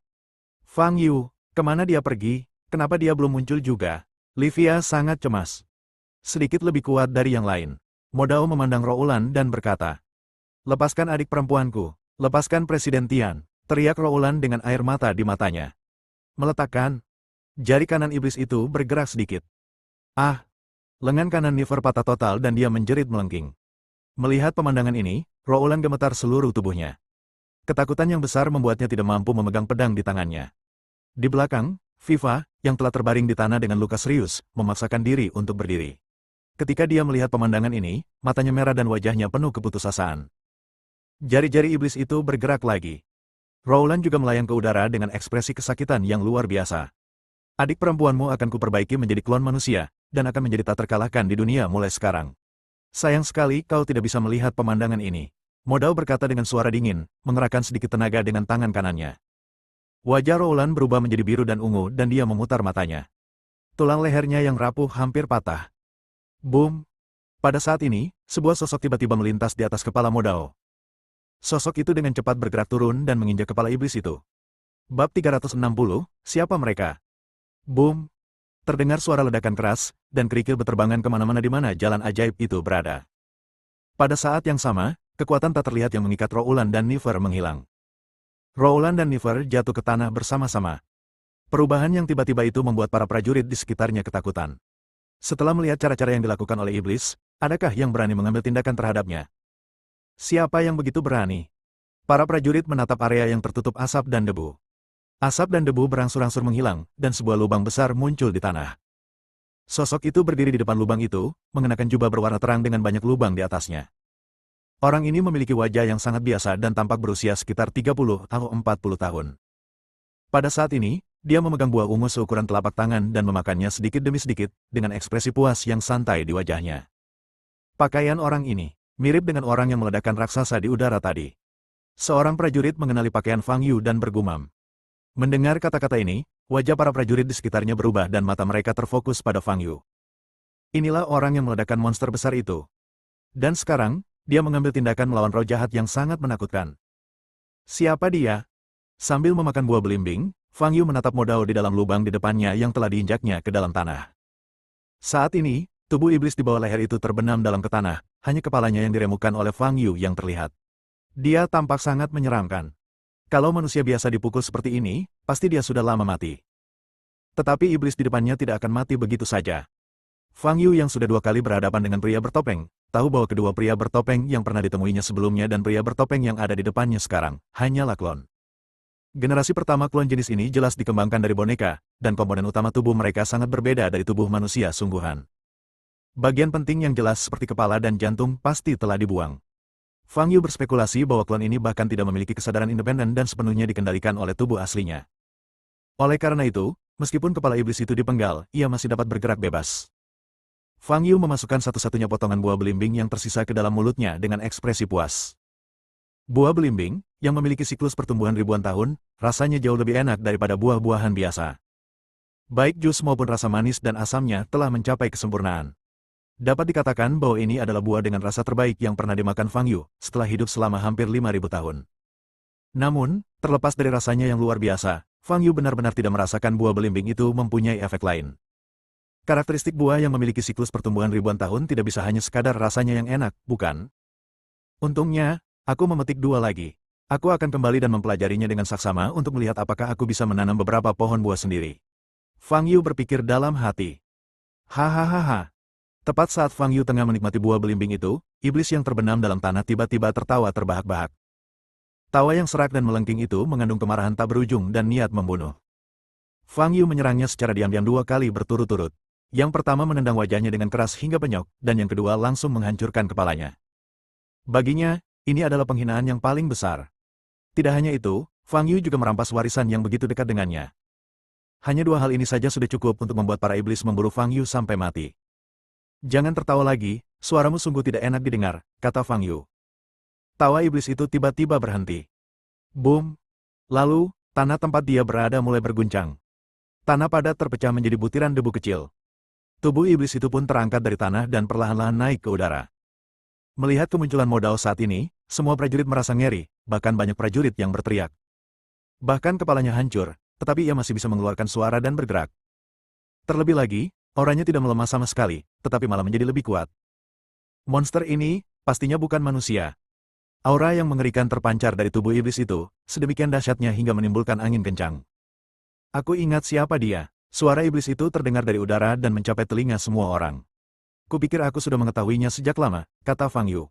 Fang Yu, kemana dia pergi? Kenapa dia belum muncul juga? Livia sangat cemas. Sedikit lebih kuat dari yang lain. Modao memandang Roulan dan berkata, "Lepaskan adik perempuanku. Lepaskan Presiden Tian," teriak Roulan dengan air mata di matanya. Meletakkan, jari kanan iblis itu bergerak sedikit. Ah! Lengan kanan Nifer patah total dan dia menjerit melengking. Melihat pemandangan ini, Roulan gemetar seluruh tubuhnya. Ketakutan yang besar membuatnya tidak mampu memegang pedang di tangannya. Di belakang, Viva, yang telah terbaring di tanah dengan luka serius, memaksakan diri untuk berdiri. Ketika dia melihat pemandangan ini, matanya merah dan wajahnya penuh keputusasaan. Jari-jari iblis itu bergerak lagi. Roulan juga melayang ke udara dengan ekspresi kesakitan yang luar biasa. Adik perempuanmu akan kuperbaiki menjadi klon manusia, dan akan menjadi tak terkalahkan di dunia mulai sekarang. Sayang sekali kau tidak bisa melihat pemandangan ini. Modao berkata dengan suara dingin, mengerahkan sedikit tenaga dengan tangan kanannya. Wajah Roulan berubah menjadi biru dan ungu dan dia memutar matanya. Tulang lehernya yang rapuh hampir patah. Boom! Pada saat ini, sebuah sosok tiba-tiba melintas di atas kepala Modao. Sosok itu dengan cepat bergerak turun dan menginjak kepala iblis itu. Bab 360, siapa mereka? Boom! Terdengar suara ledakan keras, dan kerikil berterbangan kemana-mana di mana jalan ajaib itu berada. Pada saat yang sama, kekuatan tak terlihat yang mengikat Roulan dan Nifer menghilang. Roulan dan Nifer jatuh ke tanah bersama-sama. Perubahan yang tiba-tiba itu membuat para prajurit di sekitarnya ketakutan. Setelah melihat cara-cara yang dilakukan oleh iblis, adakah yang berani mengambil tindakan terhadapnya? Siapa yang begitu berani? Para prajurit menatap area yang tertutup asap dan debu. Asap dan debu berangsur-angsur menghilang, dan sebuah lubang besar muncul di tanah. Sosok itu berdiri di depan lubang itu, mengenakan jubah berwarna terang dengan banyak lubang di atasnya. Orang ini memiliki wajah yang sangat biasa dan tampak berusia sekitar 30 atau 40 tahun. Pada saat ini, dia memegang buah ungu seukuran telapak tangan dan memakannya sedikit demi sedikit, dengan ekspresi puas yang santai di wajahnya. Pakaian orang ini mirip dengan orang yang meledakkan raksasa di udara tadi. Seorang prajurit mengenali pakaian Fang Yu dan bergumam. Mendengar kata-kata ini, wajah para prajurit di sekitarnya berubah dan mata mereka terfokus pada Fang Yu. Inilah orang yang meledakkan monster besar itu. Dan sekarang, dia mengambil tindakan melawan roh jahat yang sangat menakutkan. Siapa dia? Sambil memakan buah belimbing, Fang Yu menatap Modao di dalam lubang di depannya yang telah diinjaknya ke dalam tanah. Saat ini, tubuh iblis di bawah leher itu terbenam dalam ke tanah, hanya kepalanya yang diremukkan oleh Fang Yu yang terlihat. Dia tampak sangat menyeramkan. Kalau manusia biasa dipukul seperti ini, pasti dia sudah lama mati. Tetapi iblis di depannya tidak akan mati begitu saja. Fang Yu yang sudah 2 kali berhadapan dengan pria bertopeng, tahu bahwa kedua pria bertopeng yang pernah ditemuinya sebelumnya dan pria bertopeng yang ada di depannya sekarang, hanyalah klon. Generasi pertama klon jenis ini jelas dikembangkan dari boneka, dan komponen utama tubuh mereka sangat berbeda dari tubuh manusia sungguhan. Bagian penting yang jelas seperti kepala dan jantung pasti telah dibuang. Fang Yu berspekulasi bahwa klon ini bahkan tidak memiliki kesadaran independen dan sepenuhnya dikendalikan oleh tubuh aslinya. Oleh karena itu, meskipun kepala iblis itu dipenggal, ia masih dapat bergerak bebas. Fang Yu memasukkan satu-satunya potongan buah belimbing yang tersisa ke dalam mulutnya dengan ekspresi puas. Buah belimbing, yang memiliki siklus pertumbuhan ribuan tahun, rasanya jauh lebih enak daripada buah-buahan biasa. Baik jus maupun rasa manis dan asamnya telah mencapai kesempurnaan. Dapat dikatakan bahwa ini adalah buah dengan rasa terbaik yang pernah dimakan Fang Yu, setelah hidup selama hampir 5.000 tahun. Namun, terlepas dari rasanya yang luar biasa, Fang Yu benar-benar tidak merasakan buah belimbing itu mempunyai efek lain. Karakteristik buah yang memiliki siklus pertumbuhan ribuan tahun tidak bisa hanya sekadar rasanya yang enak, bukan? Untungnya, aku memetik 2 lagi. Aku akan kembali dan mempelajarinya dengan saksama untuk melihat apakah aku bisa menanam beberapa pohon buah sendiri. Fang Yu berpikir dalam hati. Hahaha. Tepat saat Fang Yu tengah menikmati buah belimbing itu, iblis yang terbenam dalam tanah tiba-tiba tertawa terbahak-bahak. Tawa yang serak dan melengking itu mengandung kemarahan tak berujung dan niat membunuh. Fang Yu menyerangnya secara diam-diam 2 kali berturut-turut. Yang pertama menendang wajahnya dengan keras hingga penyok, dan yang kedua langsung menghancurkan kepalanya. Baginya, ini adalah penghinaan yang paling besar. Tidak hanya itu, Fang Yu juga merampas warisan yang begitu dekat dengannya. Hanya 2 hal ini saja sudah cukup untuk membuat para iblis memburu Fang Yu sampai mati. Jangan tertawa lagi, suaramu sungguh tidak enak didengar, kata Fang Yu. Tawa iblis itu tiba-tiba berhenti. Boom! Lalu, tanah tempat dia berada mulai berguncang. Tanah padat terpecah menjadi butiran debu kecil. Tubuh iblis itu pun terangkat dari tanah dan perlahan-lahan naik ke udara. Melihat kemunculan Modao saat ini, semua prajurit merasa ngeri, bahkan banyak prajurit yang berteriak. Bahkan kepalanya hancur, tetapi ia masih bisa mengeluarkan suara dan bergerak. Terlebih lagi, auranya tidak melemah sama sekali, tetapi malah menjadi lebih kuat. Monster ini, pastinya bukan manusia. Aura yang mengerikan terpancar dari tubuh iblis itu, sedemikian dahsyatnya hingga menimbulkan angin kencang. Aku ingat siapa dia. Suara iblis itu terdengar dari udara dan mencapai telinga semua orang. Kupikir aku sudah mengetahuinya sejak lama, kata Fang Yu.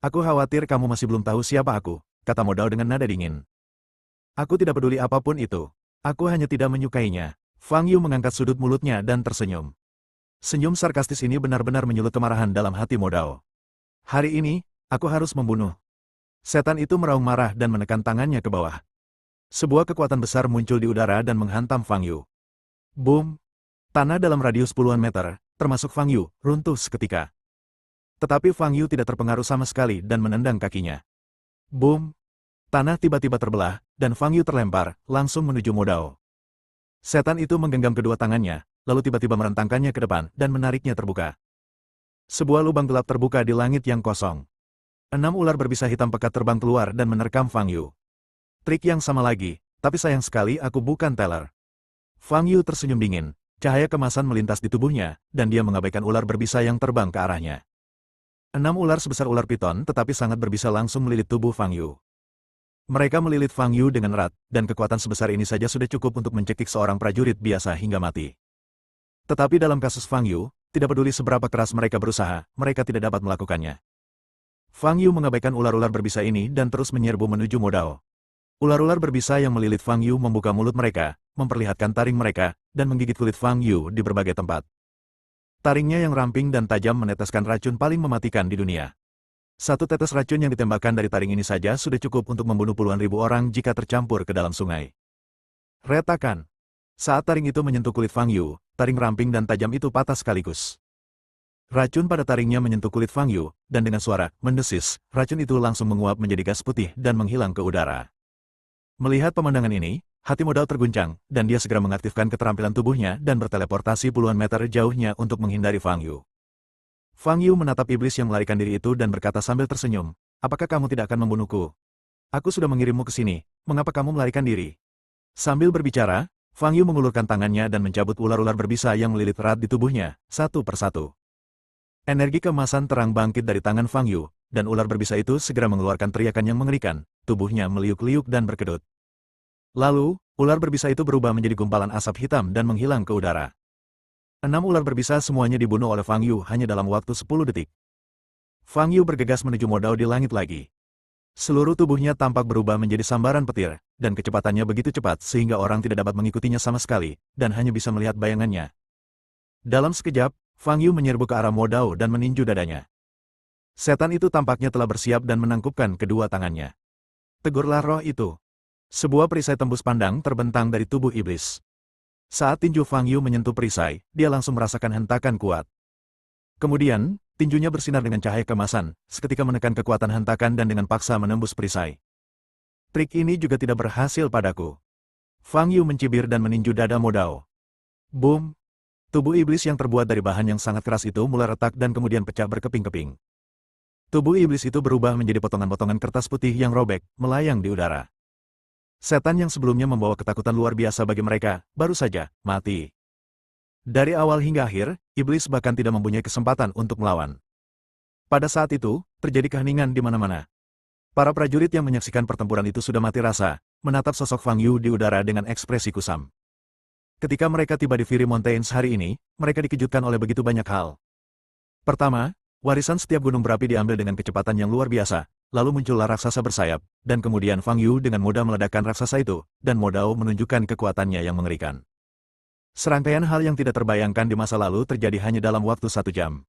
Aku khawatir kamu masih belum tahu siapa aku, kata Modao dengan nada dingin. Aku tidak peduli apapun itu. Aku hanya tidak menyukainya. Fang Yu mengangkat sudut mulutnya dan tersenyum. Senyum sarkastis ini benar-benar menyulut kemarahan dalam hati Modao. Hari ini, aku harus membunuh. Setan itu meraung marah dan menekan tangannya ke bawah. Sebuah kekuatan besar muncul di udara dan menghantam Fang Yu. Boom! Tanah dalam radius puluhan meter, termasuk Fang Yu, runtuh seketika. Tetapi Fang Yu tidak terpengaruh sama sekali dan menendang kakinya. Boom! Tanah tiba-tiba terbelah, dan Fang Yu terlempar, langsung menuju Modao. Setan itu menggenggam kedua tangannya, lalu tiba-tiba merentangkannya ke depan dan menariknya terbuka. Sebuah lubang gelap terbuka di langit yang kosong. 6 ular berbisa hitam pekat terbang keluar dan menerkam Fang Yu. Trik yang sama lagi, tapi sayang sekali aku bukan teller. Fang Yu tersenyum dingin, cahaya kemasan melintas di tubuhnya, dan dia mengabaikan ular berbisa yang terbang ke arahnya. 6 ular sebesar ular piton tetapi sangat berbisa langsung melilit tubuh Fang Yu. Mereka melilit Fang Yu dengan erat, dan kekuatan sebesar ini saja sudah cukup untuk mencekik seorang prajurit biasa hingga mati. Tetapi dalam kasus Fang Yu, tidak peduli seberapa keras mereka berusaha, mereka tidak dapat melakukannya. Fang Yu mengabaikan ular-ular berbisa ini dan terus menyerbu menuju Modao. Ular-ular berbisa yang melilit Fang Yu membuka mulut mereka, memperlihatkan taring mereka, dan menggigit kulit Fang Yu di berbagai tempat. Taringnya yang ramping dan tajam meneteskan racun paling mematikan di dunia. Satu tetes racun yang ditembakkan dari taring ini saja sudah cukup untuk membunuh puluhan ribu orang jika tercampur ke dalam sungai. Retakan. Saat taring itu menyentuh kulit Fang Yu, taring ramping dan tajam itu patah sekaligus. Racun pada taringnya menyentuh kulit Fang Yu, dan dengan suara mendesis, racun itu langsung menguap menjadi gas putih dan menghilang ke udara. Melihat pemandangan ini, hati Modao terguncang, dan dia segera mengaktifkan keterampilan tubuhnya dan berteleportasi puluhan meter jauhnya untuk menghindari Fang Yu. Fang Yu menatap iblis yang melarikan diri itu dan berkata sambil tersenyum, apakah kamu tidak akan membunuhku? Aku sudah mengirimmu ke sini, mengapa kamu melarikan diri? Sambil berbicara, Fang Yu mengulurkan tangannya dan mencabut ular-ular berbisa yang melilit erat di tubuhnya, satu persatu. Energi kemasan terang bangkit dari tangan Fang Yu, dan ular berbisa itu segera mengeluarkan teriakan yang mengerikan, tubuhnya meliuk-liuk dan berkedut. Lalu, ular berbisa itu berubah menjadi gumpalan asap hitam dan menghilang ke udara. 6 ular berbisa semuanya dibunuh oleh Fang Yu hanya dalam waktu 10 detik. Fang Yu bergegas menuju Modao di langit lagi. Seluruh tubuhnya tampak berubah menjadi sambaran petir, dan kecepatannya begitu cepat sehingga orang tidak dapat mengikutinya sama sekali, dan hanya bisa melihat bayangannya. Dalam sekejap, Fang Yu menyerbu ke arah Modao dan meninju dadanya. Setan itu tampaknya telah bersiap dan menangkupkan kedua tangannya. Tegurlah roh itu. Sebuah perisai tembus pandang terbentang dari tubuh iblis. Saat tinju Fang Yu menyentuh perisai, dia langsung merasakan hentakan kuat. Kemudian, tinjunya bersinar dengan cahaya kemasan, seketika menekan kekuatan hentakan dan dengan paksa menembus perisai. Trik ini juga tidak berhasil padaku. Fang Yu mencibir dan meninju dada Modao. Boom! Tubuh iblis yang terbuat dari bahan yang sangat keras itu mulai retak dan kemudian pecah berkeping-keping. Tubuh iblis itu berubah menjadi potongan-potongan kertas putih yang robek, melayang di udara. Setan yang sebelumnya membawa ketakutan luar biasa bagi mereka, baru saja mati. Dari awal hingga akhir, iblis bahkan tidak mempunyai kesempatan untuk melawan. Pada saat itu, terjadi keheningan di mana-mana. Para prajurit yang menyaksikan pertempuran itu sudah mati rasa, menatap sosok Fang Yu di udara dengan ekspresi kusam. Ketika mereka tiba di Fury Mountains hari ini, mereka dikejutkan oleh begitu banyak hal. Pertama, warisan setiap gunung berapi diambil dengan kecepatan yang luar biasa. Lalu muncullah raksasa bersayap, dan kemudian Fang Yu dengan mudah meledakkan raksasa itu, dan Modao menunjukkan kekuatannya yang mengerikan. Serangkaian hal yang tidak terbayangkan di masa lalu terjadi hanya dalam waktu 1 jam.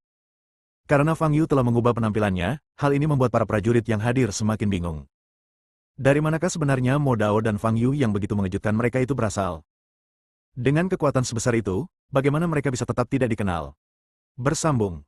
Karena Fang Yu telah mengubah penampilannya, hal ini membuat para prajurit yang hadir semakin bingung. Dari manakah sebenarnya Modao dan Fang Yu yang begitu mengejutkan mereka itu berasal? Dengan kekuatan sebesar itu, bagaimana mereka bisa tetap tidak dikenal? Bersambung.